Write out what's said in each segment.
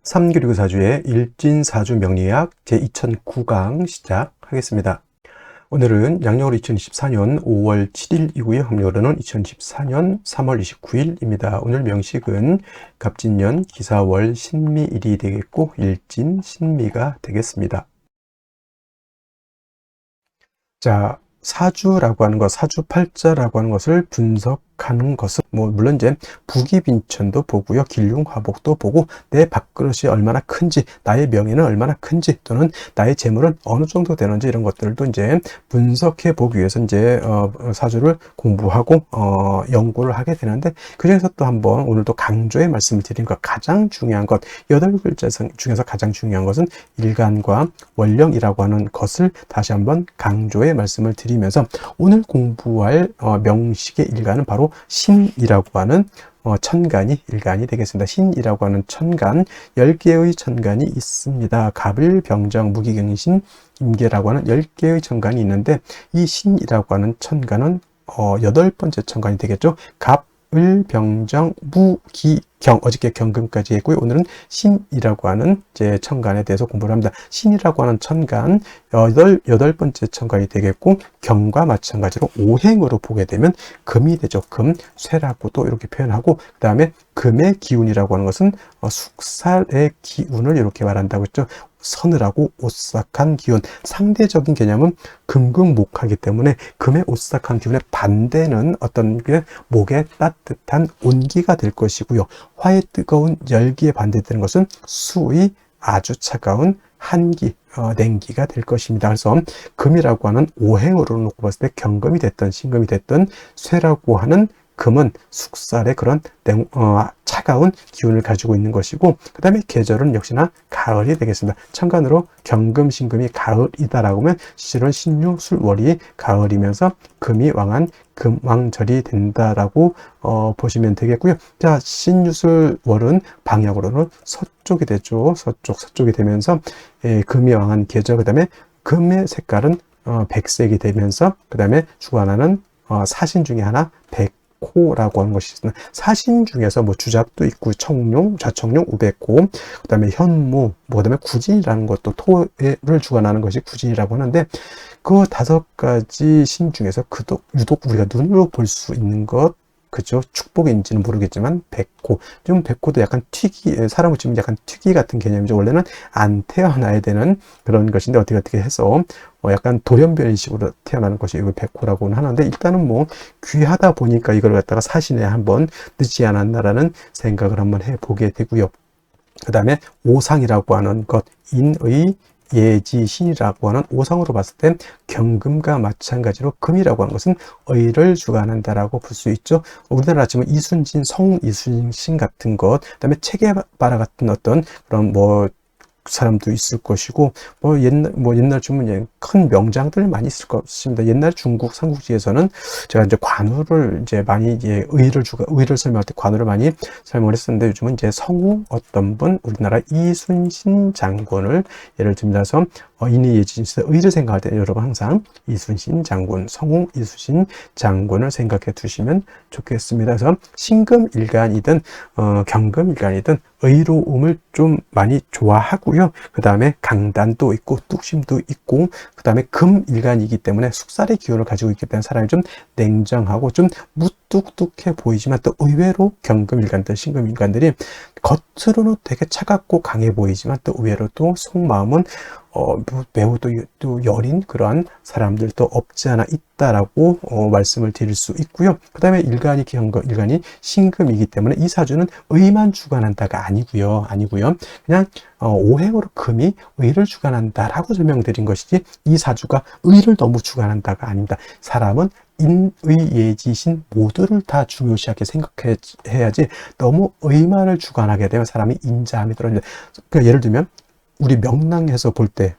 삼교류사주의 일진사주 명리학 제2009강 시작하겠습니다. 오늘은 양력으로 2024년 5월 7일이고요. 음력으로는 2024년 3월 29일입니다. 오늘 명식은 갑진년 기사월 신미일이 되겠고 일진 신미가 되겠습니다. 자, 사주라고 하는 것, 사주팔자라고 하는 것을 분석하는 것은 물론 이제 부기빈천도 보고요, 길흉화복도 보고 내 밥그릇이 얼마나 큰지, 나의 명예는 얼마나 큰지, 또는 나의 재물은 어느 정도 되는지 이런 것들도 이제 분석해 보기 위해서 이제 사주를 공부하고 연구를 하게 되는데, 그 중에서 또 한번 오늘도 강조의 말씀을 드린 것, 가장 중요한 것, 8글자 중에서 가장 중요한 것은 일간과 원령이라고 하는 것을 다시 한번 강조의 말씀을 드리면서, 오늘 공부할 명식의 일간은 바로 신이라고 하는 천간이 일간이 되겠습니다. 신이라고 하는 천간, 10개의 천간이 있습니다. 갑을, 병정, 무기경신, 임계라고 하는 10개의 천간이 있는데, 이 신이라고 하는 천간은 8번째 천간이 되겠죠. 갑, 을, 병정, 무, 기, 경, 어저께 경금까지 했고요. 오늘은 신이라고 하는 이제 천간에 대해서 공부를 합니다. 신이라고 하는 천간, 여덟 번째 천간이 되겠고, 경과 마찬가지로 오행으로 보게 되면 금이 되죠. 금, 쇠라고도 이렇게 표현하고, 그 다음에 금의 기운이라고 하는 것은 숙살의 기운을 이렇게 말한다고 했죠. 서늘하고 오싹한 기운, 상대적인 개념은 금극목하기 때문에 금의 오싹한 기운의 반대는 어떤 게 목의 따뜻한 온기가 될 것이고요. 화의 뜨거운 열기에 반대되는 것은 수의 아주 차가운 한기, 냉기가 될 것입니다. 그래서 금이라고 하는 오행으로 놓고 봤을 때 경금이 됐든 신금이 됐든 쇠라고 하는 금은 숙살의 그런 차가운 기운을 가지고 있는 것이고, 그 다음에 계절은 역시나 가을이 되겠습니다. 천간으로 경금, 신금이 가을이다라고 하면 실은 신유, 술월이 가을이면서 금이 왕한 금왕절이 된다라고 보시면 되겠고요. 자, 신유술월은 방향으로는 서쪽이 되죠. 서쪽이 되면서 금이 왕한 계절, 그 다음에 금의 색깔은 백색이 되면서, 그 다음에 주관하는 사신 중에 하나 백호라고 하는 것이 있습니다. 사신 중에서 주작도 있고, 청룡, 좌청룡, 우백호, 그 다음에 현무, 그 다음에 구진이라는 것도 토를 주관하는 것이 구진이라고 하는데, 그 5가지 신 중에서 유독 우리가 눈으로 볼 수 있는 것, 그죠? 축복인지는 모르겠지만 백호, 좀 백호도 약간 사람을 치면 약간 특이 같은 개념이죠. 원래는 안 태어나야 되는 그런 것인데 어떻게 해서 약간 돌연변이식으로 태어나는 것이 이걸 백호라고는 하는데, 일단은 귀하다 보니까 이걸 갖다가 사신에 한번 늦지 않았나라는 생각을 한번 해보게 되고요. 그 다음에 오상이라고 하는 것, 인의 예지신이라고 하는 오상으로 봤을 때 경금과 마찬가지로 금이라고 하는 것은 의를 주관한다라고 볼 수 있죠. 우리나라 치면 이순신, 성웅 이순신 같은 것, 그다음에 체게바라 같은 어떤 그런 사람도 있을 것이고, 옛날 주면 큰 명장들 많이 있을 것입니다. 옛날 중국 삼국지에서는 제가 이제 관우를 이제 많이 의를 설명할 때 관우를 많이 설명을 했었는데, 요즘은 이제 성우 어떤 분, 우리나라 이순신 장군을 예를 들면서 인의예지신에서 의를 생각할 때 여러분 항상 이순신 장군, 성우 이순신 장군을 생각해 두시면 좋겠습니다. 그래서 신금일간이든 경금일간이든 의로움을 좀 많이 좋아하고요. 그 다음에 강단도 있고 뚝심도 있고, 그 다음에 금일간이기 때문에 숙살의 기운을 가지고 있기 때문에 사람이 좀 냉정하고 좀 무뚝뚝해 보이지만, 또 의외로 경금일간들, 신금일간들이 겉으로는 되게 차갑고 강해 보이지만 또 의외로 또 속마음은 매우 또 여린 그러한 사람들도 없지 않아 있다라고 말씀을 드릴 수 있고요. 그 다음에 일간이 신금이기 때문에 이 사주는 의만 주관한다가 아니고요. 그냥 오행으로 금이 의를 주관한다라고 설명드린 것이지, 이 사주가 의를 너무 주관한다가 아닙니다. 사람은 인의예지신 모두를 다 중요시하게 생각해야지, 너무 의만을 주관하게 되면 사람이 인자함이 떨어집니다. 그러니까 예를 들면 우리 명랑에서 볼 때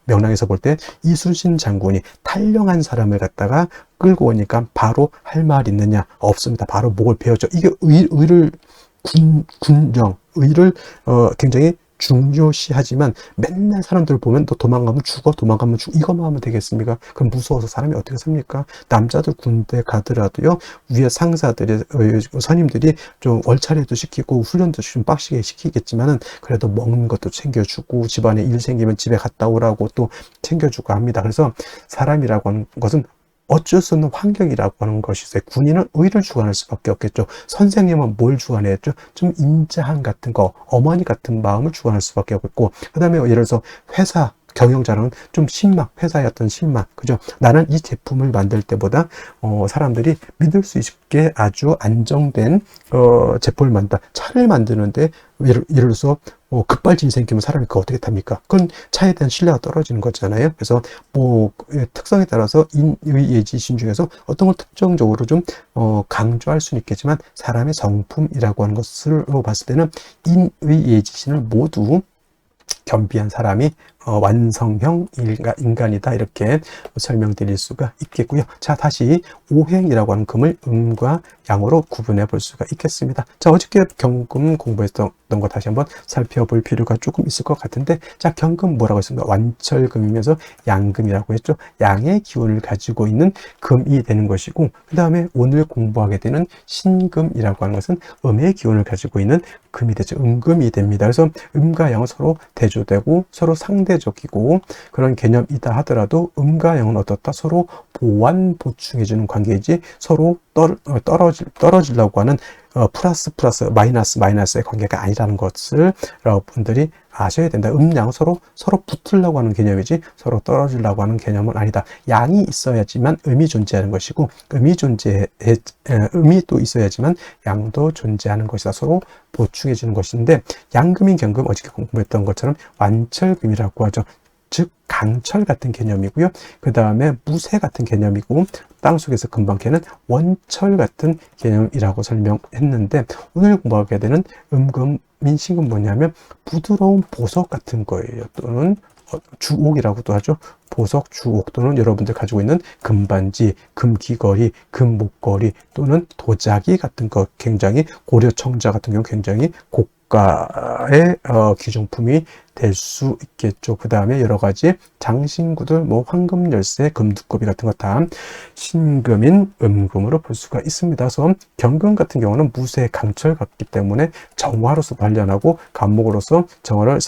이순신 장군이 탈령한 사람을 갖다가 끌고 오니까 바로 할 말 있느냐? 없습니다. 바로 목을 베었죠. 이게 의를 굉장히 중요시하지만 맨날 사람들 보면 너 도망가면 죽어, 도망가면 죽어, 이것만 하면 되겠습니까? 그럼 무서워서 사람이 어떻게 삽니까? 남자들 군대 가더라도요, 위에 상사들이, 선임들이 좀 월차례도 시키고 훈련도 좀 빡시게 시키겠지만은 그래도 먹는 것도 챙겨주고 집안에 일 생기면 집에 갔다 오라고 또 챙겨주고 합니다. 그래서 사람이라고 하는 것은 어쩔 수 없는 환경이라고 하는 것이 있어요. 군인은 의를 주관할 수밖에 없겠죠. 선생님은 뭘 주관했죠? 좀 인자함 같은 거, 어머니 같은 마음을 주관할 수밖에 없고, 그 다음에 예를 들어서 회사 경영자는 좀 신망, 회사의 어떤 신망, 그죠? 나는 이 제품을 만들 때보다 사람들이 믿을 수 있게 아주 안정된 제품을 만든다. 차를 만드는데 예를 들어서 급발진이 생기면 사람이 그거 어떻게 탑니까? 그건 차에 대한 신뢰가 떨어지는 거잖아요. 그래서 뭐 특성에 따라서 인의 예지신 중에서 어떤 걸 특정적으로 좀 강조할 수는 있겠지만 사람의 성품이라고 하는 것을 봤을 때는 인의 예지신을 모두 겸비한 사람이 완성형 인간이다, 이렇게 설명드릴 수가 있겠고요. 자, 다시 오행이라고 하는 금을 음과 양으로 구분해 볼 수가 있겠습니다. 자, 어저께 경금 공부했던 거 다시 한번 살펴볼 필요가 조금 있을 것 같은데, 자, 경금 뭐라고 했습니까? 완철금이면서 양금이라고 했죠. 양의 기운을 가지고 있는 금이 되는 것이고, 그 다음에 오늘 공부하게 되는 신금이라고 하는 것은 음의 기운을 가지고 있는 금이 되죠. 음금이 됩니다. 그래서 음과 양은 서로 대조되고 서로 상대적이고 그런 개념이다 하더라도 음과 양은 어떻다? 서로 보완 보충해주는 관계이지 서로 떨어지려고 하는 플러스 마이너스의 관계가 아니라는 것을 여러분들이 아셔야 된다. 양은 서로 붙으려고 하는 개념이지 서로 떨어지려고 하는 개념은 아니다. 양이 있어야지만 음이 존재하는 것이고 음이 또 있어야지만 양도 존재하는 것이다. 서로 보충해 주는 것인데, 양금인 경금 어저께 공부했던 것처럼 완철금이라고 하죠. 즉 강철 같은 개념이고요. 그 다음에 무쇠 같은 개념이고, 땅속에서 금방 캐는 원철 같은 개념이라고 설명했는데, 오늘 공부하게 되는 음금인 신금 뭐냐면 부드러운 보석 같은 거예요. 또는 주옥이라고도 하죠. 보석, 주옥, 또는 여러분들 가지고 있는 금반지, 금귀걸이, 금목걸이, 또는 도자기 같은 거, 굉장히 고려청자 같은 경우 굉장히 고가의 귀중품이 될 수 있겠죠. 그 다음에 여러 가지 장신구들, 뭐 황금 열쇠, 금두꺼비 같은 거 다 신금인 음금으로 볼 수가 있습니다. 그래서 경금 같은 경우는 무쇠 강철 같기 때문에 정화로서 단련하고 간목으로서 정화를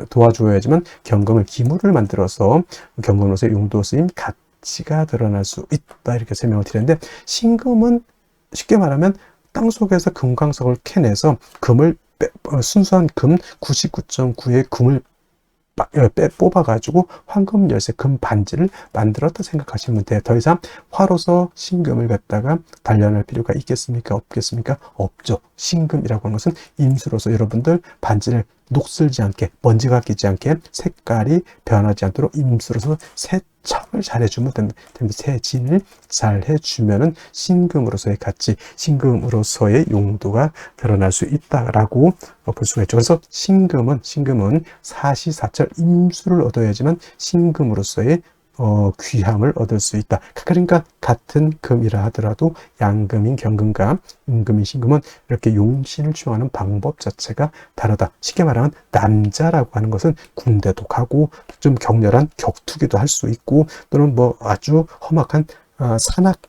도와줘야지만 경금을 기물을 만들어서 경금으로서 용도 쓰임 가치가 드러날 수 있다, 이렇게 설명을 드렸는데, 신금은 쉽게 말하면 땅속에서 금광석을 캐내서 금을 순수한 금 99.9의 금을 뽑아가지고 황금 열쇠 금 반지를 만들었다 생각하시면 돼요. 더 이상 화로서 신금을 갖다가 단련할 필요가 있겠습니까? 없겠습니까? 없죠. 신금이라고 하는 것은 임수로서 여러분들 반지를 녹슬지 않게, 먼지가 끼지 않게, 색깔이 변하지 않도록 임수로서 세척을 잘 해주면 됩니다. 세진을 잘 해주면은 신금으로서의 가치, 신금으로서의 용도가 드러날 수 있다라고 볼 수가 있죠. 그래서 신금은 사시사철 임수를 얻어야지만 신금으로서의 귀함을 얻을 수 있다. 그러니까 같은 금이라 하더라도 양금인 경금과 음금인 신금은 이렇게 용신을 취하는 방법 자체가 다르다. 쉽게 말하면 남자라고 하는 것은 군대도 가고 좀 격렬한 격투기도 할 수 있고, 또는 뭐 아주 험악한 산악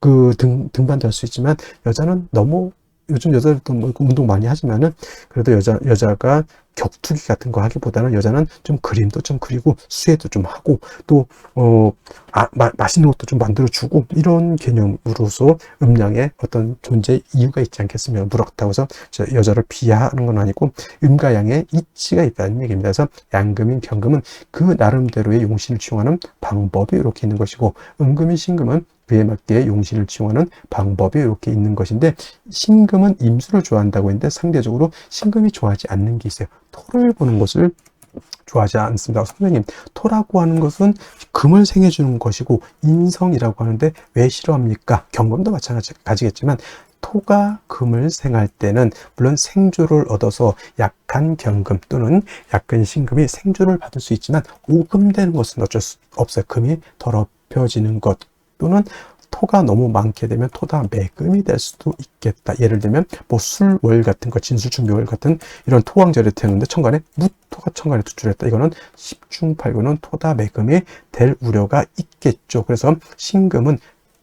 등반도 할 수 있지만, 여자는 너무, 요즘 여자들도 뭐 운동 많이 하지만은 그래도 여자가 격투기 같은 거 하기보다는 여자는 좀 그림도 좀 그리고 수혜도 좀 하고 또 맛있는 것도 좀 만들어 주고, 이런 개념으로서 음양의 어떤 존재 이유가 있지 않겠습니까? 그렇다고 해서 여자를 비하하는 건 아니고 음과 양의 이치가 있다는 얘기입니다. 그래서 양금인 경금은 그 나름대로의 용신을 취용하는 방법이 이렇게 있는 것이고, 음금인 신금은 그에 맞게 용신을 취용하는 방법이 이렇게 있는 것인데, 신금은 임수를 좋아한다고 했는데 상대적으로 신금이 좋아하지 않는 게 있어요. 토를 보는 것을 좋아하지 않습니다. 선생님, 토라고 하는 것은 금을 생해주는 것이고 인성이라고 하는데 왜 싫어합니까? 경금도 마찬가지겠지만 토가 금을 생할 때는 물론 생주를 얻어서 약한 경금 또는 약한 신금이 생주를 받을 수 있지만 오금되는 것은 어쩔 수 없어요. 금이 더럽혀지는 것, 또는 토가 너무 많게 되면 토다 매금이 될 수도 있겠다. 예를 들면 뭐 술월 같은 거, 진술충묘월 같은 이런 토왕절이 되는데 천간에 무토가 천간에 투출했다. 이거는 십중팔구는 토다 매금이 될 우려가 있겠죠. 그래서 신금은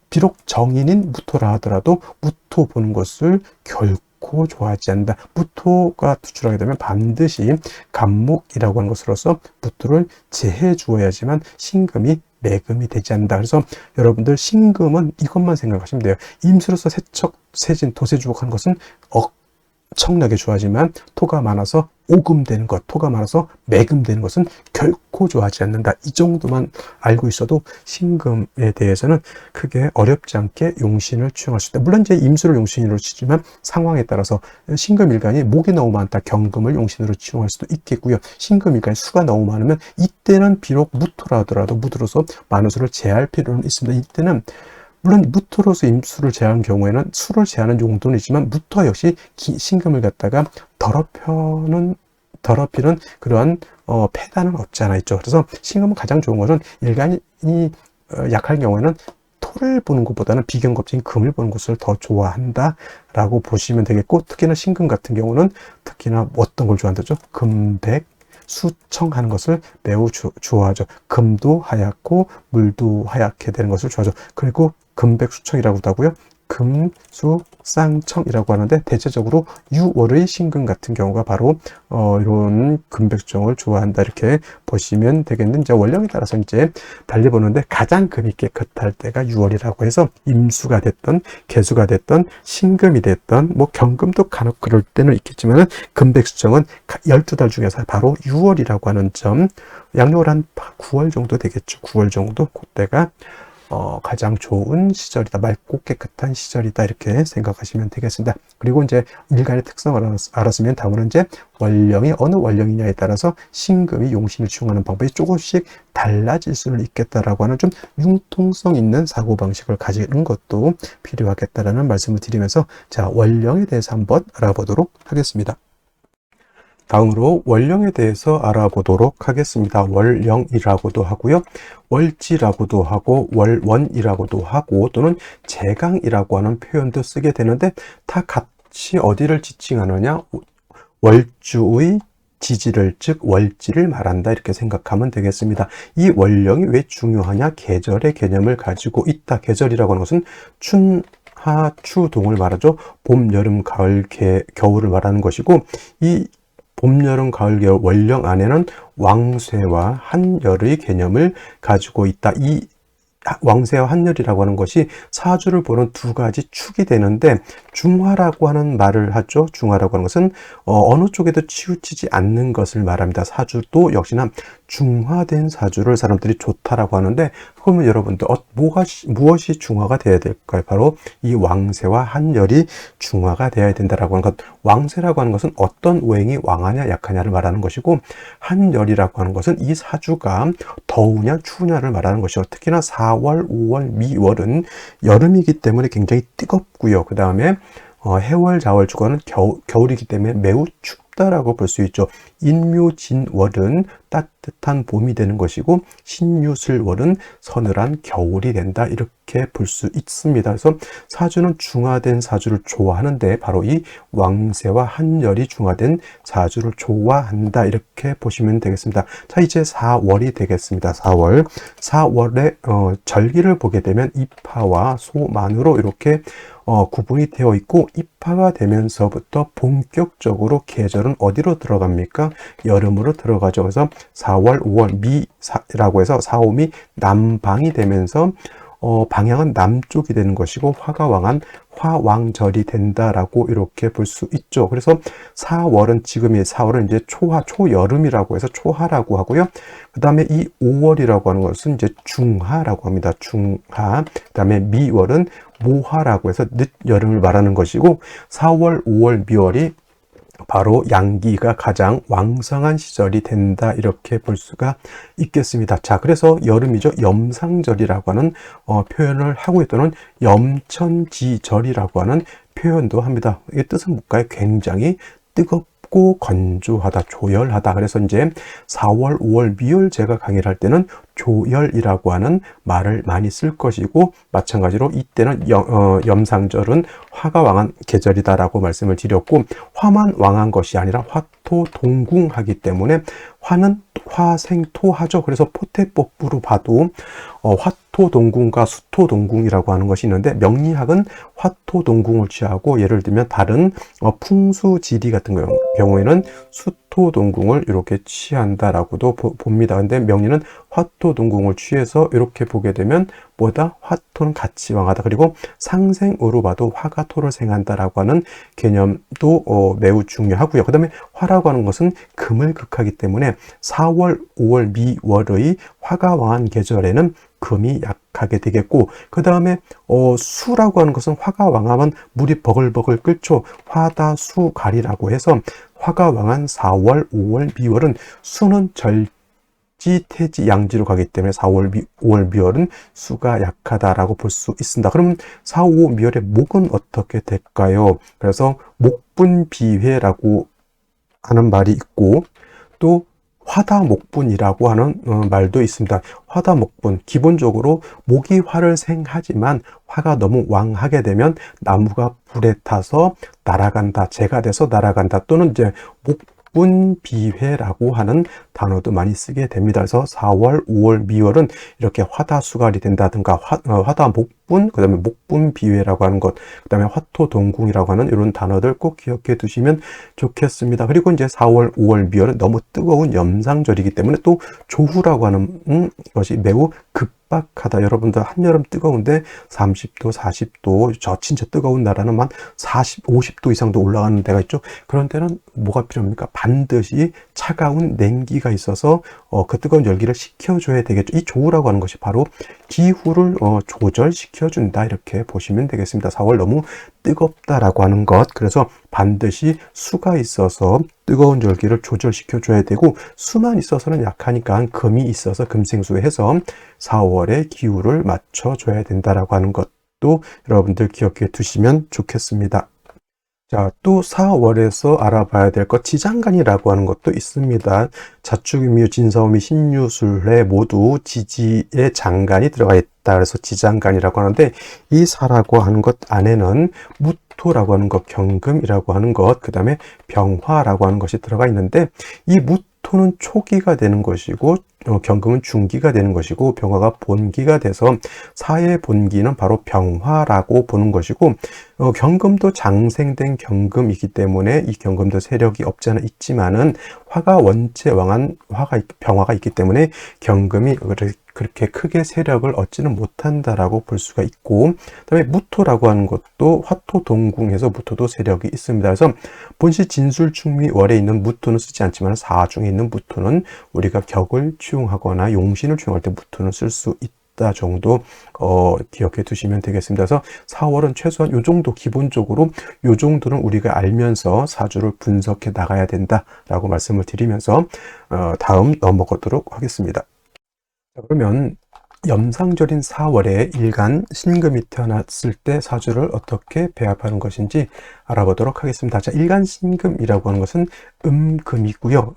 비록 정인인 무토라 하더라도 무토 보는 것을 결코 좋아하지 않는다. 무토가 투출하게 되면 반드시 간목이라고 하는 것으로서 무토를 제해 주어야지만 신금이 매금이 되지 않는다. 그래서 여러분들 신금은 이것만 생각하시면 돼요. 임수로서 세척, 세진, 도세주곡 하는 것은 엄청나게 좋아하지만 토가 많아서 오금되는 것, 토가 많아서 매금되는 것은 결코 좋아하지 않는다. 이 정도만 알고 있어도 신금에 대해서는 크게 어렵지 않게 용신을 취용할 수 있다. 물론 이제 임수를 용신으로 치지만 상황에 따라서 신금일간이 목이 너무 많다, 경금을 용신으로 취용할 수도 있겠고요. 신금일간이 수가 너무 많으면 이때는 비록 무토라 하더라도 무토로서 많은 수를 제할 필요는 있습니다. 이때는 물론 무토로서 임수를 제하는 경우에는 수를 제하는 용도는 있지만 무토 역시 신금을 갖다가 더럽히는 그러한 폐단은 없지 않아 있죠. 그래서 신금은 가장 좋은 것은 일간이 약할 경우에는 토를 보는 것보다는 비경겁적인 금을 보는 것을 더 좋아한다라고 보시면 되겠고, 특히나 신금 같은 경우는 특히나 어떤 걸 좋아한다죠? 금백 수청하는 것을 매우 좋아하죠. 금도 하얗고 물도 하얗게 되는 것을 좋아하죠. 그리고 금백수청이라고도 하고요. 금수쌍청이라고 하는데 대체적으로 유월의 신금 같은 경우가 바로 이런 금백수청을 좋아한다, 이렇게 보시면 되겠는데, 이제 원령에 따라서 이제 달리 보는데 가장 금이 깨끗할 때가 유월이라고 해서 임수가 됐던 개수가 됐던 신금이 됐던 뭐 경금도 간혹 그럴 때는 있겠지만은 금백수청은 12달 중에서 바로 유월이라고 하는 점, 양력을 한 9월 정도 되겠죠. 9월 정도, 그때가 가장 좋은 시절이다, 맑고 깨끗한 시절이다, 이렇게 생각하시면 되겠습니다. 그리고 이제 일간의 특성을 알았으면 다음은 이제 원령이 어느 원령이냐에 따라서 신금이 용신을 취용하는 방법이 조금씩 달라질 수는 있겠다라고 하는 좀 융통성 있는 사고방식을 가지는 것도 필요하겠다라는 말씀을 드리면서, 자, 원령에 대해서 한번 알아보도록 하겠습니다. 다음으로 원령에 대해서 알아보도록 하겠습니다. 월령이라고도 하고요, 월지라고도 하고, 월원이라고도 하고, 또는 제강이라고 하는 표현도 쓰게 되는데, 다 같이 어디를 지칭하느냐? 월주의 지지를, 즉 월지를 말한다, 이렇게 생각하면 되겠습니다. 이 원령이 왜 중요하냐? 계절의 개념을 가지고 있다. 계절이라고 하는 것은 춘하 추동을 말하죠. 봄, 여름, 가을, 겨울을 말하는 것이고, 이 봄, 여름, 가을, 겨울 원령 안에는 왕쇠와 한열의 개념을 가지고 있다. 이 왕쇠와 한열이라고 하는 것이 사주를 보는 두 가지 축이 되는데, 중화라고 하는 말을 하죠. 중화라고 하는 것은 어느 쪽에도 치우치지 않는 것을 말합니다. 사주도 역시나 중화된 사주를 사람들이 좋다라고 하는데, 그러면 여러분들 무엇이 중화가 되어야 될까요? 바로 이 왕쇠와 한열이 중화가 되어야 된다라고 하는 것. 왕쇠라고 하는 것은 어떤 오행이 왕하냐 약하냐를 말하는 것이고, 한열이라고 하는 것은 이 사주가 더우냐 추우냐를 말하는 것이고, 특히나 4월, 5월, 미월은 여름이기 때문에 굉장히 뜨겁고요. 그 다음에 해월, 자월, 주간은 겨울이기 때문에 매우 춥다라고 볼 수 있죠. 인묘진월은 따뜻한 봄이 되는 것이고, 신유술월은 서늘한 겨울이 된다, 이렇게 볼 수 있습니다. 그래서 사주는 중화된 사주를 좋아하는데, 바로 이 왕쇠와 한열이 중화된 사주를 좋아한다, 이렇게 보시면 되겠습니다. 자, 이제 4월이 되겠습니다. 4월의 절기를 보게 되면 입하와 소만으로 이렇게 구분이 되어 있고, 입하가 되면서부터 본격적으로 계절은 어디로 들어갑니까? 여름으로 들어가죠. 그래서 4월, 5월 미라고 해서 4, 5미 남방이 되면서 방향은 남쪽이 되는 것이고, 화가 왕한 화왕절이 된다라고 이렇게 볼 수 있죠. 그래서 4월은 지금이 4월은 이제 초여름이라고 해서 초하라고 하고요. 그 다음에 이 5월이라고 하는 것은 이제 중하라고 합니다. 중하. 그 다음에 미월은 모하라고 해서 늦여름을 말하는 것이고, 4월, 5월, 미월이 바로 양기가 가장 왕성한 시절이 된다, 이렇게 볼 수가 있겠습니다. 자, 그래서 여름이죠. 염상절이라고 하는 표현을 하고 있다는 염천지절이라고 하는 표현도 합니다. 이게 뜻은 뭘까요? 굉장히 뜨겁고 춥고 건조하다, 조열하다. 그래서 이제 4월, 5월 미열 제가 강의를 할 때는 조열이라고 하는 말을 많이 쓸 것이고, 마찬가지로 이때는 염상절은 화가 왕한 계절이다라고 말씀을 드렸고, 화만 왕한 것이 아니라 화토동궁하기 때문에 화는 화생토하죠. 그래서 포태법부로 봐도 화토동궁과 수토동궁이라고 하는 것이 있는데, 명리학은 화토동궁을 취하고, 예를 들면 다른 풍수지리 같은 경우에는 수토동궁을 이렇게 취한다라고도 봅니다. 근데 명리는 화토동궁을 취해서 이렇게 보게 되면 뭐다? 화토는 같이 왕하다. 그리고 상생으로 봐도 화가 토를 생한다라고 하는 개념도 매우 중요하고요. 그 다음에 화라고 하는 것은 금을 극하기 때문에 4월, 5월, 미월의 화가 왕한 계절에는 금이 약하게 되겠고, 그 다음에 수라고 하는 것은 화가 왕하면 물이 버글버글 끓죠. 화다수갈이라고 해서 화가 왕한 4월, 5월, 미월은 수는 절지, 태지, 양지로 가기 때문에 4월, 5월, 미월은 수가 약하다라고 볼 수 있습니다. 그럼 4, 5, 미월의 목은 어떻게 될까요? 그래서 목분비회라고 하는 말이 있고, 또 화다목분이라고 하는 말도 있습니다. 화다목분, 기본적으로 목이 화를 생하지만 화가 너무 왕하게 되면 나무가 불에 타서 날아간다, 재가 돼서 날아간다, 또는 이제 목분비회라고 하는 단어도 많이 쓰게 됩니다. 그래서 4월, 5월, 미월은 이렇게 화다수갈이 된다든가 화다목분, 그 다음에 목분비회라고 하는 것, 그 다음에 화토동궁이라고 하는 이런 단어들 꼭 기억해 두시면 좋겠습니다. 그리고 이제 4월, 5월, 미월은 너무 뜨거운 염상절이기 때문에 또 조후라고 하는 것이 매우 급박하다. 여러분들 한여름 뜨거운데 30도, 40도, 저 진짜 뜨거운 나라는 한 40, 50도 이상도 올라가는 데가 있죠. 그런 데는 뭐가 필요합니까? 반드시 차가운 냉기가 있어서 그 뜨거운 열기를 식혀줘야 되겠죠. 이 조우라고 하는 것이 바로 기후를 조절시켜준다, 이렇게 보시면 되겠습니다. 4월 너무 뜨겁다라고 하는 것, 그래서 반드시 수가 있어서 뜨거운 열기를 조절시켜줘야 되고, 수만 있어서는 약하니까 금이 있어서 금생수해서 4월의 기후를 맞춰줘야 된다라고 하는 것도 여러분들 기억해 두시면 좋겠습니다. 자, 또 4월에서 알아봐야 될 것, 지장간이라고 하는 것도 있습니다. 자축인묘, 진사오미, 신유술래 모두 지지의 장간이 들어가 있다. 그래서 지장간이라고 하는데, 이 사라고 하는 것 안에는 무토라고 하는 것, 경금이라고 하는 것, 그 다음에 병화라고 하는 것이 들어가 있는데, 이 무토는 초기가 되는 것이고, 경금은 중기가 되는 것이고, 병화가 본기가 돼서 사의 본기는 바로 병화라고 보는 것이고, 경금도 장생된 경금이기 때문에 이 경금도 세력이 없지 않아 있지만은 화가 원체 왕한 병화가 있기 때문에 경금이 그렇게 크게 세력을 얻지는 못한다라고 볼 수가 있고, 그다음에 무토라고 하는 것도 화토동궁에서 무토도 세력이 있습니다. 그래서 본시 진술충미월에 있는 무토는 쓰지 않지만 사중에 있는 무토는 우리가 격을 취용하거나 용신을 취용할 때 무토는 쓸 수 있다 정도 기억해 두시면 되겠습니다. 그래서 4월은 최소한 요 정도, 기본적으로 요 정도는 우리가 알면서 사주를 분석해 나가야 된다라고 말씀을 드리면서 다음 넘어가도록 하겠습니다. 자, 그러면 염상절인 4월에 일간 신금이 태어났을 때 사주를 어떻게 배합하는 것인지 알아보도록 하겠습니다. 자, 일간 신금이라고 하는 것은 금이고요.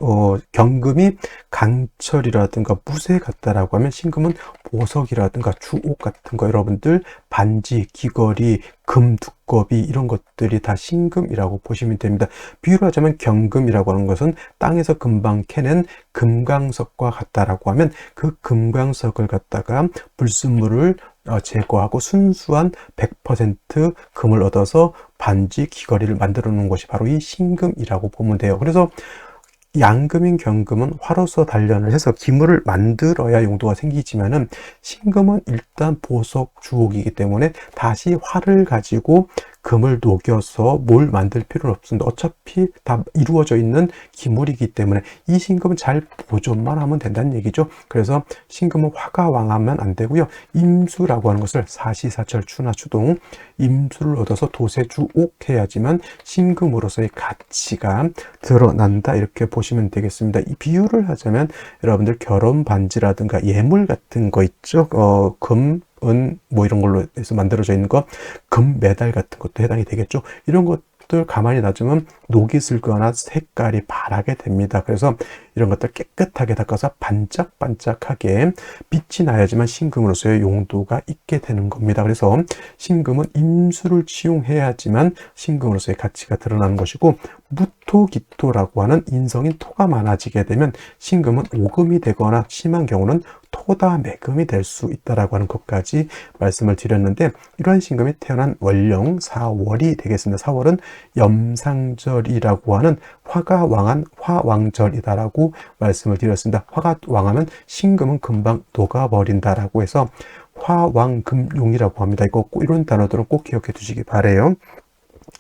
경금이 강철이라든가 무쇠 같다라고 하면 신금은 보석이라든가 주옥 같은 거, 여러분들 반지, 귀걸이, 금 두꺼비 이런 것들이 다 신금이라고 보시면 됩니다. 비유를 하자면 경금이라고 하는 것은 땅에서 금방 캐낸 금강석과 같다라고 하면 그 금강석을 갖다가 불순물을 제거하고 순수한 100% 금을 얻어서 반지, 귀걸이를 만들어 놓은 것이 바로 이 신금이라고 보면 돼요. 그래서 양금인 경금은 화로서 단련을 해서 기물을 만들어야 용도가 생기지만은 신금은 일단 보석 주옥이기 때문에 다시 화를 가지고 금을 녹여서 뭘 만들 필요는 없습니다. 어차피 다 이루어져 있는 기물이기 때문에 이 신금은 잘 보존만 하면 된다는 얘기죠. 그래서 신금은 화가 왕하면 안 되고요. 임수라고 하는 것을 사시사철 추나 추동 임수를 얻어서 도세주옥해야지만 신금으로서의 가치가 드러난다, 이렇게 보시면 되겠습니다. 이 비유를 하자면 여러분들 결혼 반지라든가 예물 같은 거 있죠. 금, 은, 뭐 이런 걸로 해서 만들어져 있는 거, 금 메달 같은 것도 해당이 되겠죠. 이런 것 것들 가만히 놔두면 녹이 슬거나 색깔이 바라게 됩니다. 그래서 이런 것들 깨끗하게 닦아서 반짝반짝하게 빛이 나야지만 신금으로서의 용도가 있게 되는 겁니다. 그래서 신금은 임수를 치용해야지만 신금으로서의 가치가 드러나는 것이고, 무토기토라고 하는 인성인 토가 많아지게 되면 신금은 오금이 되거나 심한 경우는 토다매금이 될 수 있다라고 하는 것까지 말씀을 드렸는데, 이러한 신금이 태어난 월령 4월이 되겠습니다. 4월은 염상절이라고 하는 화가 왕한 화왕절이다라고 말씀을 드렸습니다. 화가 왕하면 신금은 금방 녹아버린다라고 해서 화왕금용이라고 합니다. 이런 단어들은 꼭 기억해 두시기 바래요.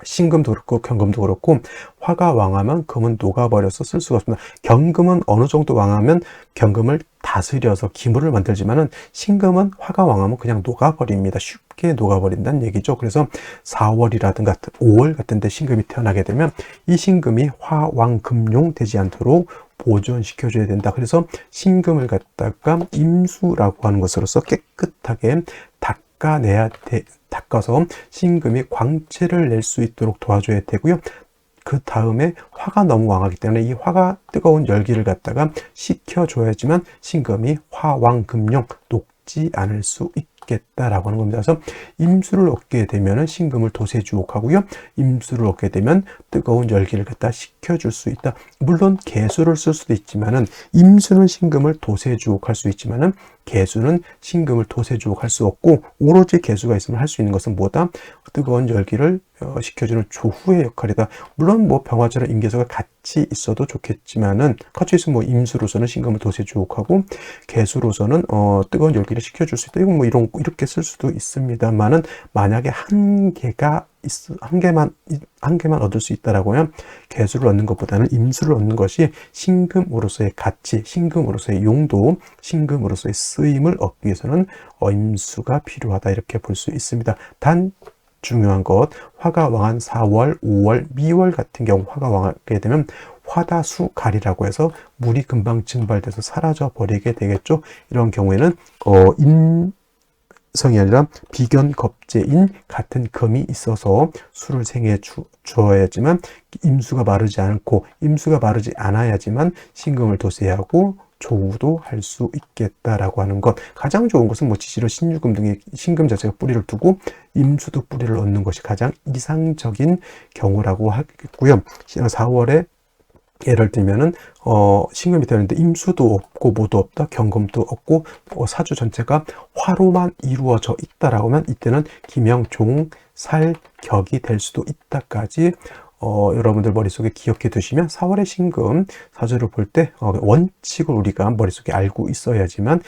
신금도 그렇고 경금도 그렇고 화가 왕하면 금은 녹아버려서 쓸 수가 없습니다. 경금은 어느 정도 왕하면 경금을 다스려서 기물을 만들지만은 신금은 화가 왕하면 그냥 녹아버립니다. 쉽게 녹아버린다는 얘기죠. 그래서 4월이라든가 5월 같은 데 신금이 태어나게 되면 이 신금이 화왕금용 되지 않도록 보존시켜줘야 된다. 그래서 신금을 갖다가 임수라고 하는 것으로서 깨끗하게 닦아서 신금이 광채를 낼 수 있도록 도와줘야 되고요. 그 다음에 화가 너무 왕하기 때문에 이 화가 뜨거운 열기를 갖다가 식혀줘야지만 신금이 화왕금용 녹지 않을 수 있겠다라고 하는 겁니다. 그래서 임수를 얻게 되면 신금을 도세주옥하고요. 임수를 얻게 되면 뜨거운 열기를 갖다 식혀줄 수 있다. 물론 개수를 쓸 수도 있지만은 임수는 신금을 도세주옥할 수 있지만은 개수는 신금을 도세주옥할 수 없고, 오로지 개수가 있으면 할 수 있는 것은 뭐다? 뜨거운 열기를 식혀주는 조후의 역할이다. 물론 뭐 병화처럼 임계수가 같이 있어도 좋겠지만은, 같이 있으면 뭐 임수로서는 신금을 도세주옥하고 개수로서는 뜨거운 열기를 식혀줄 수 있다. 이건 뭐 이렇게 쓸 수도 있습니다만은, 만약에 한 개만 얻을 수 있다라고 하면 개수를 얻는 것보다는 임수를 얻는 것이 신금으로서의 가치, 신금으로서의 용도, 신금으로서의 쓰임을 얻기 위해서는 임수가 필요하다, 이렇게 볼 수 있습니다. 단 중요한 것, 화가 왕한 4월, 5월, 미월 같은 경우 화가 왕하게 되면 화다수갈이라고 해서 물이 금방 증발돼서 사라져 버리게 되겠죠. 이런 경우에는 성이 아니라 비견겁제인 같은 금이 있어서 술을 생해 주어야지만 임수가 마르지 않고, 임수가 마르지 않아야지만 신금을 도세하고 조우도 할 수 있겠다라고 하는 것. 가장 좋은 것은 뭐 지시로 신유금 등의 신금 자체가 뿌리를 두고 임수도 뿌리를 얻는 것이 가장 이상적인 경우라고 하겠고요. 4월에 예를 들면은 신금이 되는데 임수도 없고 모두 없다, 경금도 없고 사주 전체가 화로만 이루어져 있다라고 하면 이때는 기명, 종, 살, 격이 될 수도 있다까지 여러분들 머릿속에 기억해 두시면 4월의 신금 사주를 볼 때 원칙을 우리가 머릿속에 알고 있어야지만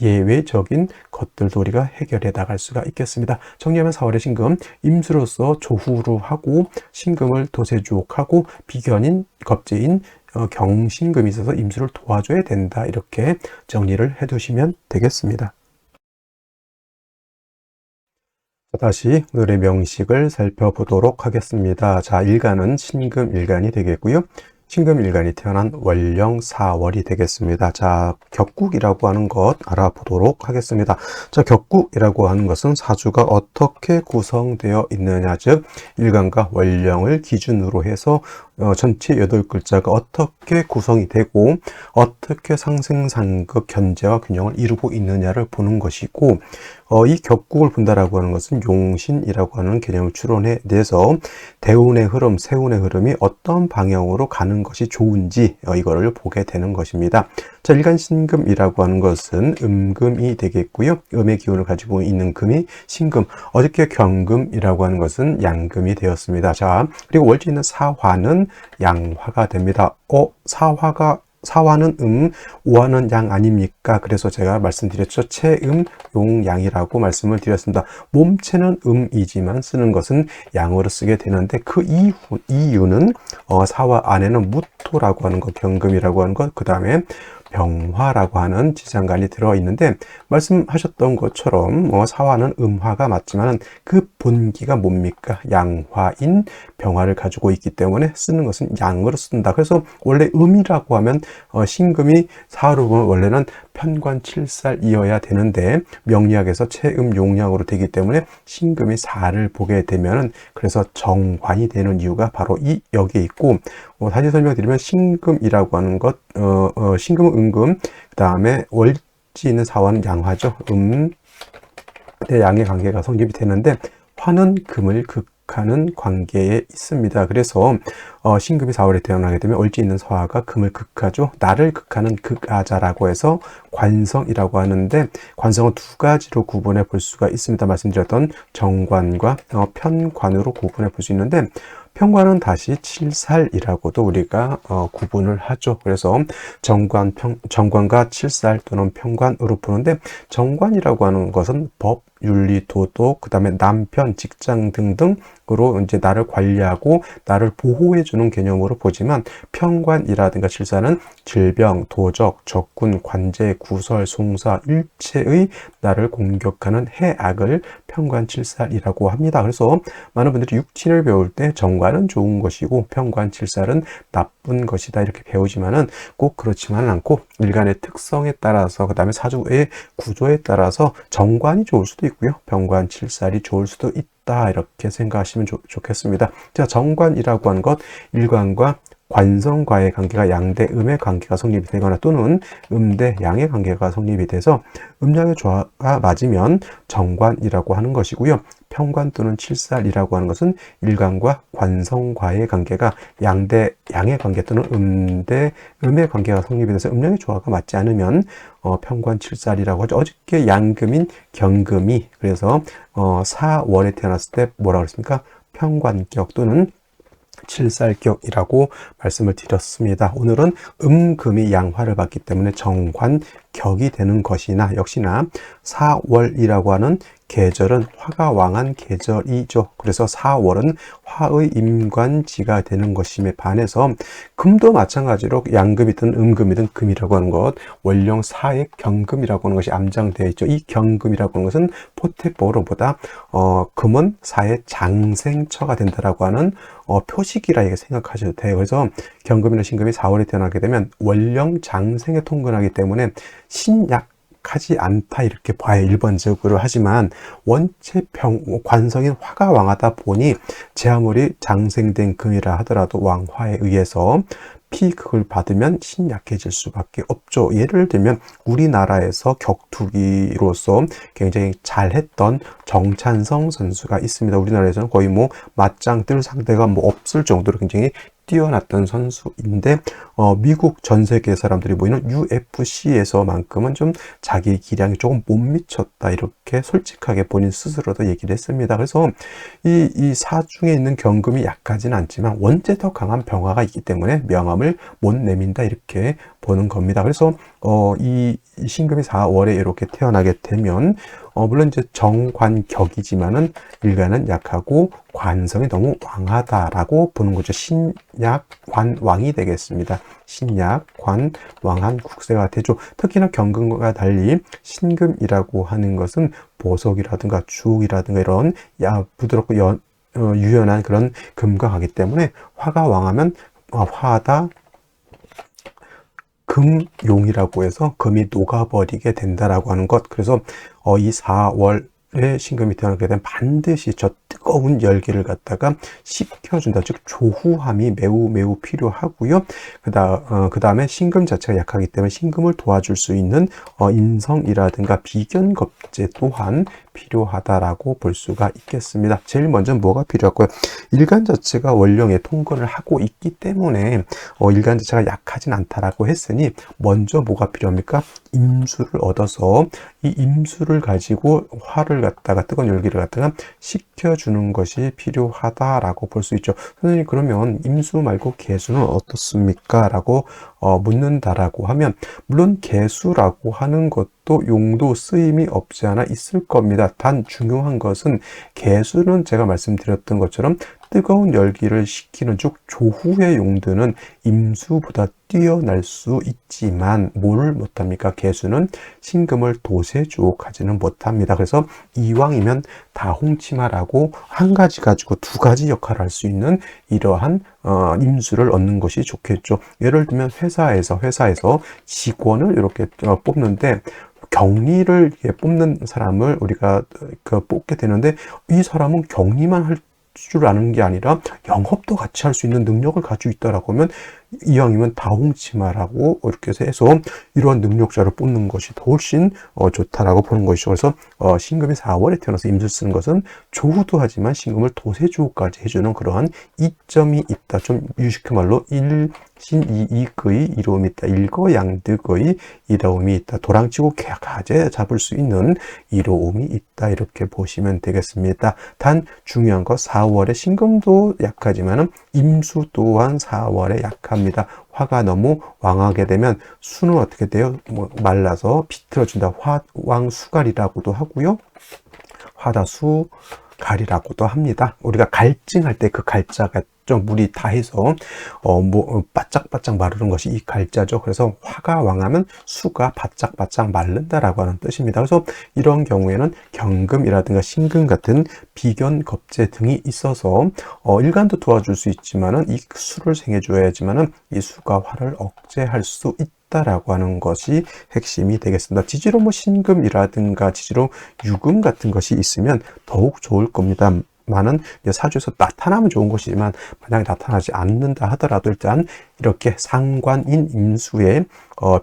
예외적인 것들도 우리가 해결해 나갈 수가 있겠습니다. 정리하면 4월의 신금, 임수로서 조후로 하고 신금을 도세주옥하고 비견인 겁제인 경신금이 있어서 임수를 도와줘야 된다, 이렇게 정리를 해 두시면 되겠습니다. 다시 오늘의 명식을 살펴보도록 하겠습니다. 자, 일간은 신금일간이 되겠고요. 신금일간이 태어난 월령 4월이 되겠습니다. 자, 격국이라고 하는 것 알아보도록 하겠습니다. 자, 격국이라고 하는 것은 사주가 어떻게 구성되어 있느냐, 즉 일간과 월령을 기준으로 해서 전체 8글자가 어떻게 구성이 되고 어떻게 상생상극 견제와 균형을 이루고 있느냐를 보는 것이고, 이 격국을 본다라고 하는 것은 용신이라고 하는 개념을 추론해 내서 대운의 흐름, 세운의 흐름이 어떤 방향으로 가는 것이 좋은지 이거를 보게 되는 것입니다. 자, 일간신금이라고 하는 것은 음금이 되겠고요. 음의 기운을 가지고 있는 금이 신금, 어저께 경금이라고 하는 것은 양금이 되었습니다. 자, 그리고 월지에 있는 사화는 양화가 됩니다. 사화는 오화는 양 아닙니까? 그래서 제가 말씀드렸죠. 체음, 용, 양이라고 말씀을 드렸습니다. 몸체는 음이지만 쓰는 것은 양으로 쓰게 되는데, 그 이유는 사화 안에는 무토라고 하는 것, 경금이라고 하는 것, 그 다음에 병화라고 하는 지장간이 들어있는데, 말씀하셨던 것처럼 사화는 음화가 맞지만 그 본기가 뭡니까? 양화인 병화를 가지고 있기 때문에 쓰는 것은 양으로 쓴다. 그래서 원래 음이라고 하면 신금이 사화로 보면 원래는 편관 칠살이어야 되는데 명리학에서 체음 용량으로 되기 때문에 신금이 4를 보게 되면은 그래서 정관이 되는 이유가 바로 여기에 있고, 다시 설명드리면 신금이라고 하는 것, 신금은 음금, 그 다음에 월지 있는 사화는 양화죠. 대 양의 관계가 성립이 되는데 화는 금을 극하는 관계에 있습니다. 그래서 신금이 4월에 태어나게 되면 월지 있는 서화가 금을 극하죠. 나를 극하는 극아자라고 해서 관성이라고 하는데, 관성은 두 가지로 구분해 볼 수가 있습니다. 말씀드렸던 정관과 편관으로 구분해 볼 수 있는데, 편관은 다시 칠살이라고도 우리가 구분을 하죠. 그래서 정관과 칠살 또는 편관으로 보는데, 정관이라고 하는 것은 법, 윤리, 도덕, 그 다음에 남편, 직장 등등으로 이제 나를 관리하고 나를 보호해 주는 개념으로 보지만, 편관이라든가 칠살은 질병, 도적, 적군, 관제, 구설, 송사, 일체의 나를 공격하는 해악을 편관칠살이라고 합니다. 그래서 많은 분들이 육친을 배울 때 정관은 좋은 것이고 편관칠살은 나쁜 것이다 이렇게 배우지만은 꼭 그렇지만은 않고, 일간의 특성에 따라서 그 다음에 사주의 구조에 따라서 정관이 좋을 수도 있고요, 편관칠살이 좋을 수도 있다 이렇게 생각하시면 좋겠습니다. 자, 정관이라고 하는 것, 일관과 관성과의 관계가 양대 음의 관계가 성립이 되거나 또는 음대 양의 관계가 성립이 돼서 음양의 조화가 맞으면 정관이라고 하는 것이고요. 편관 또는 칠살이라고 하는 것은 일관과 관성과의 관계가 양대 양의 관계 또는 음대 음의 관계가 성립이 돼서 음양의 조화가 맞지 않으면 편관 칠살이라고 하죠. 어저께 양금인 경금이 그래서 4월에 태어났을 때 뭐라고 그랬습니까? 편관격 또는 칠살격이라고 말씀을 드렸습니다. 오늘은 음금이 양화를 받기 때문에 정관격이 되는 것이나, 역시나 4월이라고 하는 계절은 화가 왕한 계절이죠. 그래서 4월은 화의 임관지가 되는 것임에 반해서 금도 마찬가지로 양금이든 음금이든 금이라고 하는 것, 원령 사의 경금이라고 하는 것이 암장되어 있죠. 이 경금이라고 하는 것은 포테보로보다 금은 사의 장생처가 된다라고 하는 표식이라 이렇게 생각하셔도 돼요. 그래서 경금이나 신금이 4월에 태어나게 되면 원령 장생에 통근하기 때문에 신약하지 않다 이렇게 봐요, 일반적으로. 하지만 원체 관성인 화가 왕하다 보니 제 아무리 장생된 금이라 하더라도 왕화에 의해서 피극을 받으면 신약해질 수밖에 없죠. 예를 들면 우리나라에서 격투기로서 굉장히 잘했던 정찬성 선수가 있습니다. 우리나라에서는 거의 맞짱 뜰 상대가 없을 정도로 굉장히 뛰어났던 선수인데, 미국 전 세계 사람들이 보이는 UFC에서만큼은 좀 자기 기량이 조금 못 미쳤다 이렇게 솔직하게 본인 스스로도 얘기를 했습니다. 그래서 이 사중에 있는 경금이 약하지는 않지만 원체 더 강한 병화가 있기 때문에 명암을 못 내민다 이렇게 보는 겁니다. 그래서 이 신금이 4월에 이렇게 태어나게 되면 물론 이제 정관격이지만은 일간은 약하고 관성이 너무 왕하다라고 보는 거죠. 신약관왕이 되겠습니다. 신약관왕한 국세가 되죠. 특히나 경금과 달리 신금이라고 하는 것은 보석이라든가 주옥이라든가 이런 부드럽고 유연한 그런 금과 가기 때문에 화가 왕하면 화하다 금용이라고 해서 금이 녹아버리게 된다라고 하는 것. 그래서 이 4월에 신금이 태어나게 되면 반드시 저 뜨거운 열기를 갖다가 식혀준다, 즉 조후함이 매우 필요하고요. 그 다음에 신금 자체가 약하기 때문에 신금을 도와줄 수 있는 인성이라든가 비견겁제 또한 필요하다라고 볼 수가 있겠습니다. 제일 먼저 뭐가 필요할까요? 일간 자체가 원령에 통근을 하고 있기 때문에 일간 자체가 약하진 않다라고 했으니 먼저 뭐가 필요합니까? 임수를 얻어서 이 임수를 가지고 화를 갖다가 뜨거운 열기를 갖다가 식혀주는 것이 필요하다라고 볼 수 있죠. 선생님, 그러면 임수 말고 개수는 어떻습니까? 라고 묻는다라고 하면, 물론 개수라고 하는 것도 용도 쓰임이 없지 않아 있을 겁니다. 단 중요한 것은 개수는 제가 말씀드렸던 것처럼 뜨거운 열기를 식히는 즉 조후의 용도는 임수보다 뛰어날 수 있지만 뭘 못합니까? 개수는 신금을 도세주옥하지는 못합니다. 그래서 이왕이면 다홍치마라고 한 가지 가지고 두 가지 역할을 할 수 있는 이러한 임수를 얻는 것이 좋겠죠. 예를 들면 회사에서 직원을 이렇게 뽑는데 격리를 뽑는 사람을 우리가 뽑게 되는데 이 사람은 격리만 할 줄 아는 게 아니라 영업도 같이 할 수 있는 능력을 가지고 있다라고 하면 이왕이면 다홍치마라고 이렇게 해서 이러한 능력자를 뽑는 것이 더 훨씬 좋다라고 보는 것이죠. 그래서 신금이 4월에 태어나서 임수를 쓰는 것은 조후도 하지만 신금을 도세주까지 해주는 그러한 이점이 있다. 좀 유식한 말로 일신이익의 이로움이 있다. 일거양득의 이로움이 있다. 도랑치고 가재 잡을 수 있는 이로움이 있다. 이렇게 보시면 되겠습니다. 단 중요한 거 4월에 신금도 약하지만은 임수 또한 4월에 약합니다. 화가 너무 왕하게 되면 수는 어떻게 돼요? 말라서 비틀어진다. 화왕수갈이라고도 하고요. 화다수갈이라고도 합니다. 우리가 갈증할 때 그 갈자가 좀 물이 다 해서 바짝바짝 마르는 것이 이 갈자죠. 그래서 화가 왕하면 수가 바짝바짝 마른다라고 하는 뜻입니다. 그래서 이런 경우에는 경금이라든가 신금 같은 비견겁재 등이 있어서 일간도 도와줄 수 있지만은 이 수를 생해줘야지만은 이 수가 화를 억제할 수 있다라고 하는 것이 핵심이 되겠습니다. 지지로 신금이라든가 지지로 유금 같은 것이 있으면 더욱 좋을 겁니다. 많은 사주에서 나타나면 좋은 것이지만 만약에 나타나지 않는다 하더라도 일단 이렇게 상관인 임수에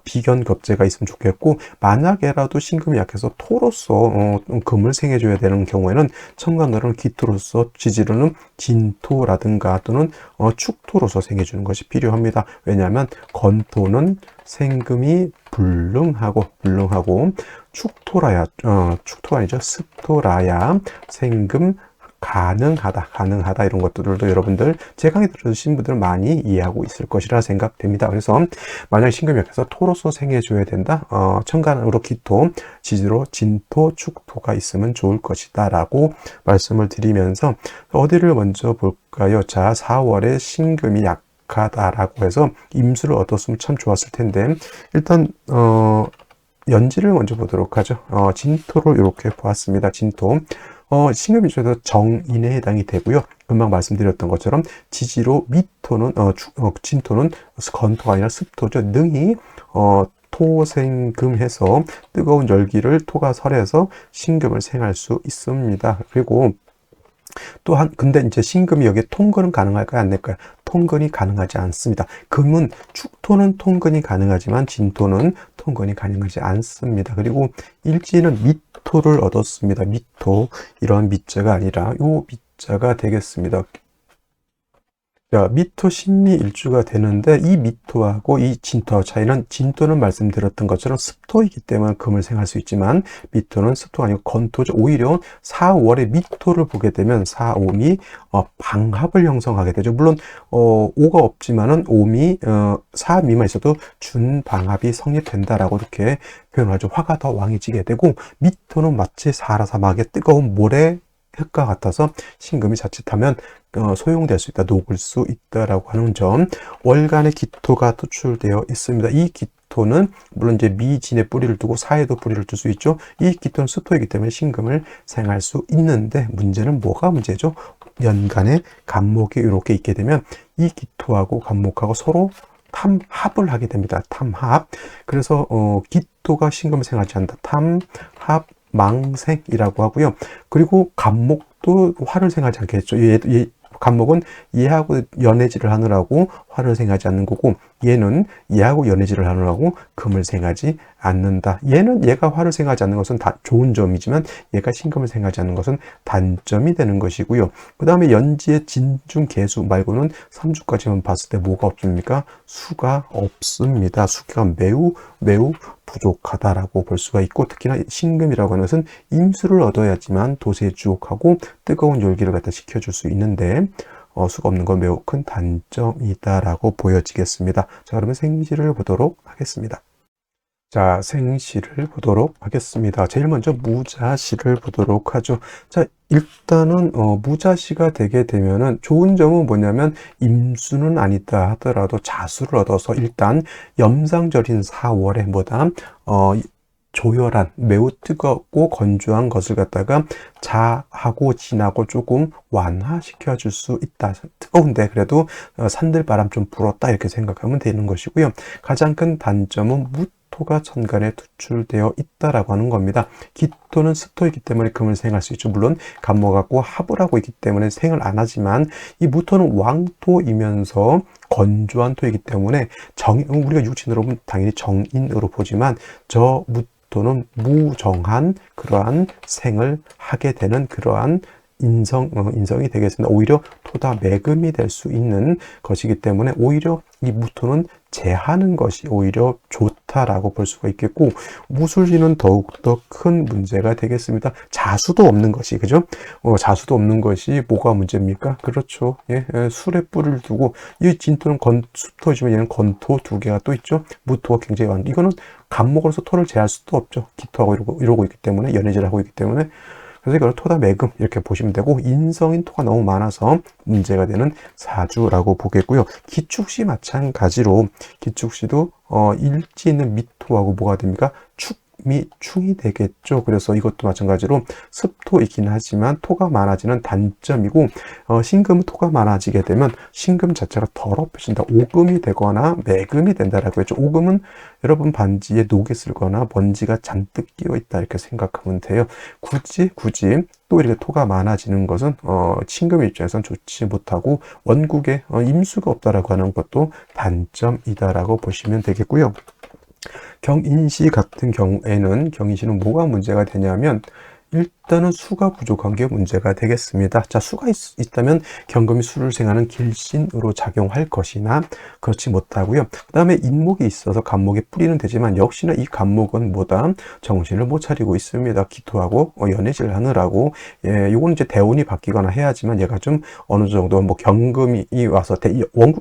비견겁재가 있으면 좋겠고, 만약에라도 신금이 약해서 토로서 금을 생해줘야 되는 경우에는 천간으로는 기토로서, 지지로는 진토라든가 또는 축토로서 생해주는 것이 필요합니다. 왜냐하면 건토는 생금이 불능하고 축토가 아니죠. 습토라야 생금 가능하다 이런 것들도 여러분들 제 강의 들으신 분들은 많이 이해하고 있을 것이라 생각됩니다. 그래서 만약 신금이 약해서 토로서 생해줘야 된다. 천간으로 기토, 지지로 진토, 축토가 있으면 좋을 것이다 라고 말씀을 드리면서 어디를 먼저 볼까요? 자, 4월에 신금이 약하다라고 해서 임수를 얻었으면 참 좋았을 텐데 일단 연지를 먼저 보도록 하죠. 진토를 이렇게 보았습니다. 진토. 신금이 중에서 정인에 해당이 되고요. 금방 말씀드렸던 것처럼 지지로 미토는 진토는 건토가 아니라 습토죠. 능이 토생금해서 뜨거운 열기를 토가 설해서 신금을 생할 수 있습니다. 그리고 또한 근데 이제 신금이 여기에 통근은 가능할까요? 안 될까요? 통근이 가능하지 않습니다. 금은 축토는 통근이 가능하지만 진토는 통근이 가능하지 않습니다. 그리고 일지는 미토를 얻었습니다. 미토, 이런 미자가 아니라 요 미자가 되겠습니다. 자, 미토 신미일주가 되는데 이 미토하고 이 진토의 차이는, 진토는 말씀드렸던 것처럼 습토이기 때문에 금을 생할 수 있지만 미토는 습토가 아니고 건토죠. 오히려 4월에 미토를 보게 되면 4옴이 방합을 형성하게 되죠. 물론 5가 없지만은 5미 4미만 있어도 준방합이 성립된다라고 이렇게 표현하죠. 화가 더 왕해지게 되고, 미토는 마치 사라사막의 뜨거운 모래 흙과 같아서 신금이 자칫하면 소용될 수 있다, 녹을 수 있다라고 하는 점. 월간의 기토가 투출되어 있습니다. 이 기토는 물론 이제 미진에 뿌리를 두고 사에도 뿌리를 둘 수 있죠. 이 기토는 수토이기 때문에 신금을 생할 수 있는데 문제는 뭐가 문제죠? 연간에 간목이 이렇게 있게 되면 이 기토하고 간목하고 서로 탐합을 하게 됩니다. 탐합. 그래서 기토가 신금을 생하지 않는다. 탐합 망생이라고 하고요. 그리고 간목도 화를 생하지 않겠죠. 간목은 얘하고 연애질을 하느라고 화를 생하지 않는 거고, 얘는 얘하고 연애질을 하느라고 금을 생하지 않는다. 얘가 화를 생하지 않는 것은 다 좋은 점이지만 얘가 신금을 생하지 않는 것은 단점이 되는 것이고요. 그 다음에 연지의 진중 개수 말고는 3주까지만 봤을 때 뭐가 없습니까? 수가 없습니다. 수가 매우 부족하다라고 볼 수가 있고, 특히나 신금이라고 하는 것은 임수를 얻어야지만 도세주옥하고 뜨거운 열기를 갖다 식혀줄 수 있는데 수가 없는 건 매우 큰 단점이다라고 보여지겠습니다. 자, 그러면 생지를 보도록 하겠습니다. 자, 생시를 보도록 하겠습니다. 제일 먼저 무자시를 보도록 하죠. 자, 일단은 무자시가 되게 되면은 좋은 점은 뭐냐면 임수는 아니다 하더라도 자수를 얻어서 일단 염상절인 4월에 뭐다 조열한 매우 뜨겁고 건조한 것을 갖다가 자하고 진하고 조금 완화시켜 줄 수 있다. 뜨거운데 그래도 산들바람 좀 불었다 이렇게 생각하면 되는 것이고요. 가장 큰 단점은 무토가 천간에 투출되어 있다라고 하는 겁니다. 기토는 습토이기 때문에 금을 생할 수 있죠. 물론 간목하고 합을 하고 있기 때문에 생을 안 하지만 이 무토는 왕토이면서 건조한 토이기 때문에 우리가 육신으로 보면 당연히 정인으로 보지만 저 무토는 무정한 그러한 생을 하게 되는 그러한 인성이 되겠습니다. 오히려 토다 매금이 될 수 있는 것이기 때문에 오히려 이 무토는 제하는 것이 오히려 좋다라고 볼 수가 있겠고, 무술지는 더욱더 큰 문제가 되겠습니다. 자수도 없는 것이, 그죠? 자수도 없는 것이 뭐가 문제입니까? 그렇죠. 예, 술에 뿔을 두고, 이 진토는 수토지만 얘는 건토 두 개가 또 있죠. 무토가 굉장히 많은, 이거는 간목으로서 토를 제할 수도 없죠. 기토하고 이러고 있기 때문에, 연해질을 하고 있기 때문에. 그래서 이걸 토다 매금 이렇게 보시면 되고, 인성인 토가 너무 많아서 문제가 되는 사주라고 보겠고요. 기축시 마찬가지로 기축시도 일지 있는 미토하고 뭐가 됩니까? 축미충이 되겠죠. 그래서 이것도 마찬가지로 습토이긴 하지만 토가 많아지는 단점이고, 신금은 토가 많아지게 되면 신금 자체가 더럽혀진다. 오금이 되거나 매금이 된다라고 했죠. 오금은 여러분 반지에 녹이 슬거나 먼지가 잔뜩 끼어 있다 이렇게 생각하면 돼요. 굳이 또 이렇게 토가 많아지는 것은 신금 입장에선 좋지 못하고 원국에 임수가 없다라고 하는 것도 단점이다라고 보시면 되겠고요. 경인시 같은 경우에는 경인시는 뭐가 문제가 되냐면 일단은 수가 부족한 게 문제가 되겠습니다. 자, 수가 있다면 경금이 수를 생하는 길신으로 작용할 것이나 그렇지 못하고요. 그 다음에 인목이 있어서 간목에 뿌리는 되지만 역시나 이 간목은 뭐다? 정신을 못 차리고 있습니다. 기토하고 연애질 하느라고. 예, 요건 이제 대운이 바뀌거나 해야지만 얘가 좀 어느 정도 뭐 경금이 와서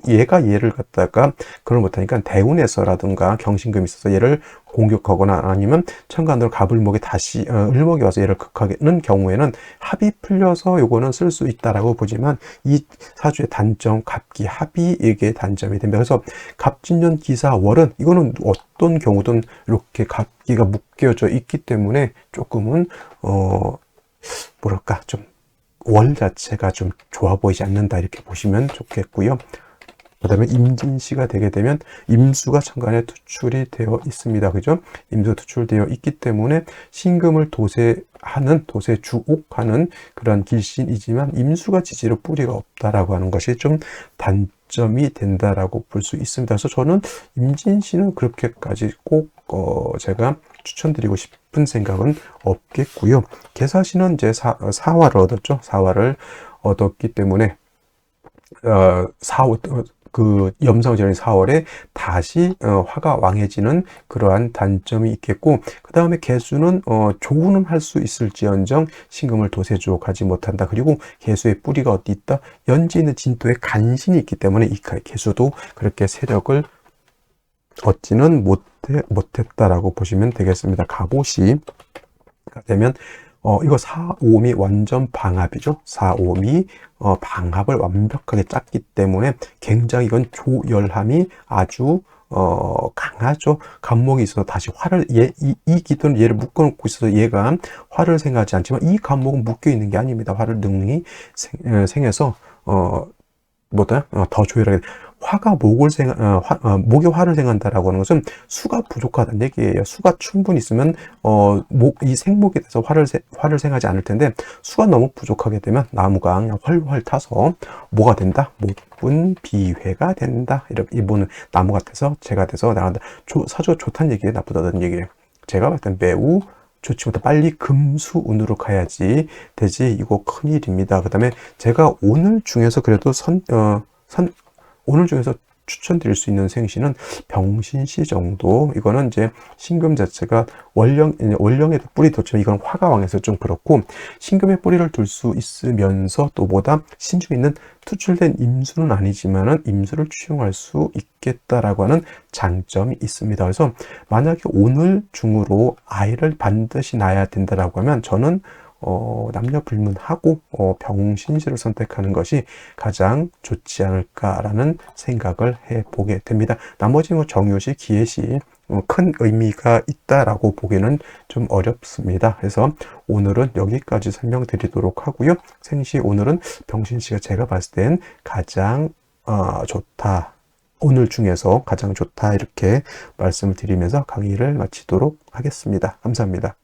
얘가 얘를 갖다가 그걸 못하니까 대운에서라든가 경신금이 있어서 얘를 공격하거나 아니면 천간으로 갑을목이 다시 을목이 와서 얘를 극하는 경우에는 합이 풀려서 요거는 쓸 수 있다라고 보지만 이 사주의 단점 갑기 합이 이게 단점이 됩니다. 그래서 갑진년 기사월은 이거는 어떤 경우든 이렇게 갑기가 묶여져 있기 때문에 조금은 뭐랄까 좀 월 자체가 좀 좋아 보이지 않는다 이렇게 보시면 좋겠고요. 그 다음에 임진시가 되게 되면 임수가 천간에 투출이 되어 있습니다. 그죠? 임수가 투출되어 있기 때문에 신금을 도세 주옥하는 그런 길신이지만 임수가 지지로 뿌리가 없다라고 하는 것이 좀 단점이 된다라고 볼 수 있습니다. 그래서 저는 임진시는 그렇게까지 꼭 제가 추천드리고 싶은 생각은 없겠고요. 계사시는 이제 사화를 얻었죠. 사화를 얻었기 때문에 그 염성절인 4월에 다시 화가 왕해지는 그러한 단점이 있겠고, 그 다음에 개수는 조우는 할 수 있을지언정 신금을 도세주옥하지 못한다. 그리고 개수의 뿌리가 어디 있다? 연지 있는 진토에 간신이 있기 때문에 이 개수도 그렇게 세력을 얻지는 못했다라고 보시면 되겠습니다. 갑옷이 되면 이거 4,5미 완전 방합이죠. 4,5미 방합을 완벽하게 짰기 때문에 굉장히 이건 조열함이 아주 강하죠. 간목이 있어서 다시 화를 이 기토는 얘를 묶어놓고 있어서 얘가 화를 생하지 않지만 이 간목은 묶여 있는 게 아닙니다. 화를 능히 생해서 더 조열하게 화가 목에 화를 생한다라고 하는 것은 수가 부족하다는 얘기예요. 수가 충분히 있으면 이 생목에 대해서 화를 생하지 않을 텐데 수가 너무 부족하게 되면 나무가 그냥 활활 타서 뭐가 된다? 목분 비회가 된다. 이렇게 이분은 나무 같아서 재가 돼서 나간다. 사주가 좋다는 얘기예요, 나쁘다는 얘기예요. 제가 봤을 땐 매우 좋지 못해 빨리 금수운으로 가야지 되지. 이거 큰일입니다. 그 다음에 제가 오늘 중에서 그래도 오늘 중에서 추천드릴 수 있는 생시는 병신시 정도. 이거는 이제 신금 자체가 월령에도 뿌리 뒀지만 이건 화가왕에서 좀 그렇고, 신금에 뿌리를 둘 수 있으면서 또 보다 신중에 있는 투출된 임수는 아니지만은 임수를 취용할 수 있겠다라고 하는 장점이 있습니다. 그래서 만약에 오늘 중으로 아이를 반드시 낳아야 된다라고 하면 저는 남녀 불문하고 병신시를 선택하는 것이 가장 좋지 않을까라는 생각을 해보게 됩니다. 나머지 뭐 정유시, 기해시 큰 의미가 있다라고 보기는 좀 어렵습니다. 그래서 오늘은 여기까지 설명드리도록 하고요. 생시 오늘은 병신시가 제가 봤을 땐 가장 좋다. 오늘 중에서 가장 좋다, 이렇게 말씀을 드리면서 강의를 마치도록 하겠습니다. 감사합니다.